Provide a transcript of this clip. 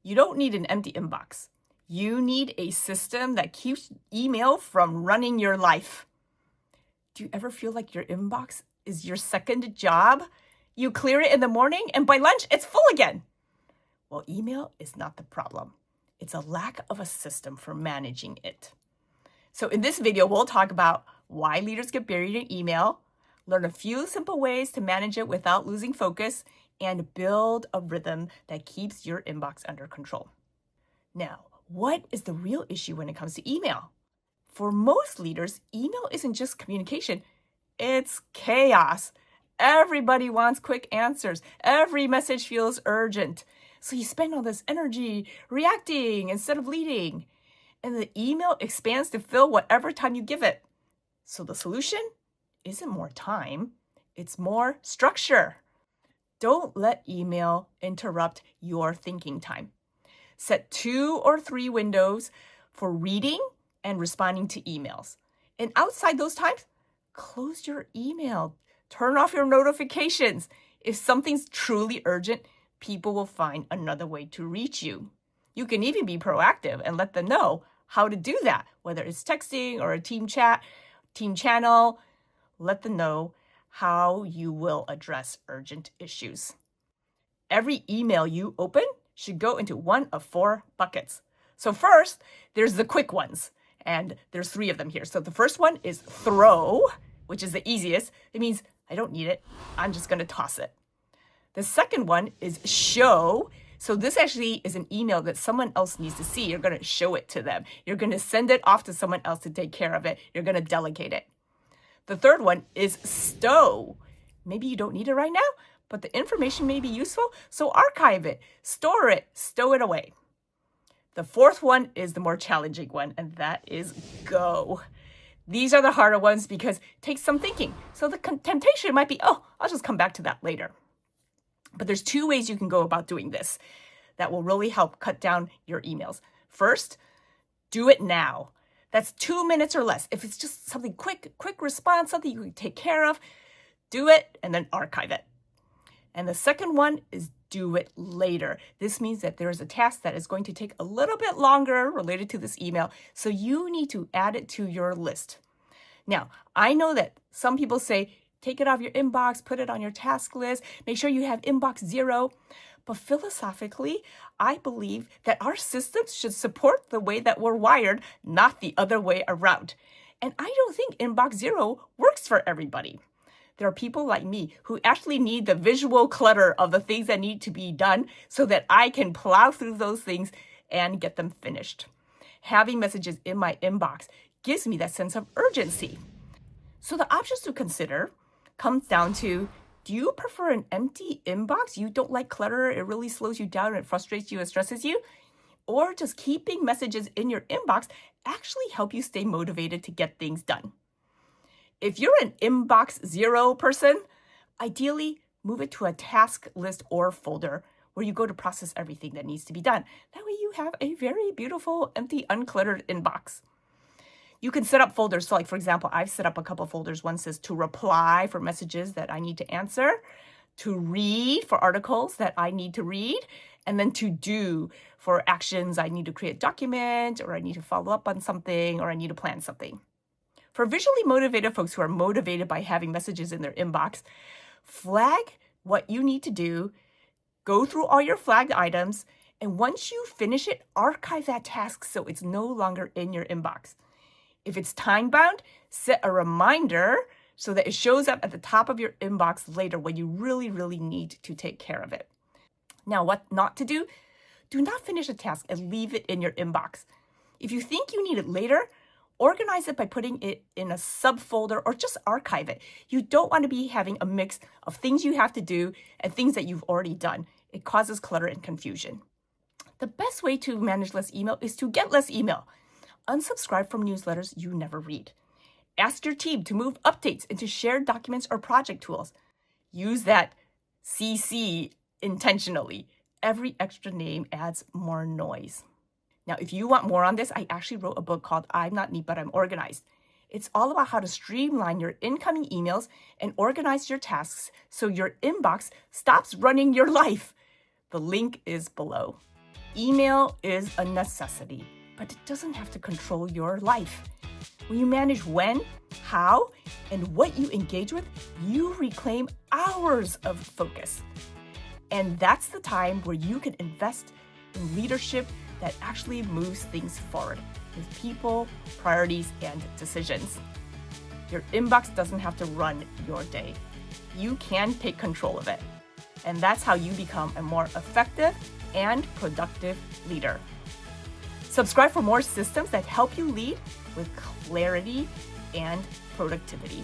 You don't need an empty inbox. You need a system that keeps email from running your life. Do you ever feel like your inbox is your second job? You clear it in the morning and by lunch, it's full again. Well, email is not the problem. It's a lack of a system for managing it. So in this video, we'll talk about why leaders get buried in email, learn a few simple ways to manage it without losing focus, and build a rhythm that keeps your inbox under control. Now, what is the real issue when it comes to email? For most leaders, email isn't just communication, it's chaos. Everybody wants quick answers. Every message feels urgent. So you spend all this energy reacting instead of leading. And the email expands to fill whatever time you give it. So the solution isn't more time, it's more structure. Don't let email interrupt your thinking time. Set 2 or 3 windows for reading and responding to emails. And outside those times, close your email. Turn off your notifications. If something's truly urgent, people will find another way to reach you. You can even be proactive and let them know how to do that, whether it's texting or a team chat, team channel. Let them know how you will address urgent issues. Every email you open should go into one of 4 buckets. So first, there's the quick ones, and there's 3 of them here. So the first one is throw, which is the easiest. It means I don't need it. I'm just going to toss it. The second one is show. So this actually is an email that someone else needs to see. You're going to show it to them. You're going to send it off to someone else to take care of it. You're going to delegate it. The third one is stow. Maybe you don't need it right now, but the information may be useful, so archive it, store it, stow it away. The fourth one is the more challenging one, and that is go. These are the harder ones because it takes some thinking. So the temptation might be, oh, I'll just come back to that later. But there's 2 ways you can go about doing this that will really help cut down your emails. First, do it now. That's 2 minutes or less. If it's just something quick response, something you can take care of, do it and then archive it. And the second one is do it later. This means that there is a task that is going to take a little bit longer related to this email, so you need to add it to your list. Now, I know that some people say, take it off your inbox, put it on your task list, make sure you have inbox 0. But philosophically, I believe that our systems should support the way that we're wired, not the other way around. And I don't think inbox 0 works for everybody. There are people like me who actually need the visual clutter of the things that need to be done so that I can plow through those things and get them finished. Having messages in my inbox gives me that sense of urgency. So the options to consider comes down to, do you prefer an empty inbox? You don't like clutter, it really slows you down, it frustrates you, it stresses you? Or does keeping messages in your inbox actually help you stay motivated to get things done? If you're an inbox 0 person, ideally move it to a task list or folder where you go to process everything that needs to be done. That way you have a very beautiful, empty, uncluttered inbox. You can set up folders. So like, for example, I've set up a couple folders. One says to reply for messages that I need to answer, to read for articles that I need to read, and then to do for actions. I need to create a document, or I need to follow up on something, or I need to plan something. For visually motivated folks who are motivated by having messages in their inbox, flag what you need to do, go through all your flagged items, and once you finish it, archive that task so it's no longer in your inbox. If it's time-bound, set a reminder so that it shows up at the top of your inbox later when you really, really need to take care of it. Now, what not to do? Do not finish a task and leave it in your inbox. If you think you need it later, organize it by putting it in a subfolder or just archive it. You don't want to be having a mix of things you have to do and things that you've already done. It causes clutter and confusion. The best way to manage less email is to get less email. Unsubscribe from newsletters you never read. Ask your team to move updates into shared documents or project tools. Use that CC intentionally. Every extra name adds more noise. Now, if you want more on this, I actually wrote a book called I'm Not Neat, But I'm Organized. It's all about how to streamline your incoming emails and organize your tasks so your inbox stops running your life. The link is below. Email is a necessity, but it doesn't have to control your life. When you manage when, how, and what you engage with, you reclaim hours of focus. And that's the time where you can invest in leadership that actually moves things forward with people, priorities, and decisions. Your inbox doesn't have to run your day. You can take control of it. And that's how you become a more effective and productive leader. Subscribe for more systems that help you lead with clarity and productivity.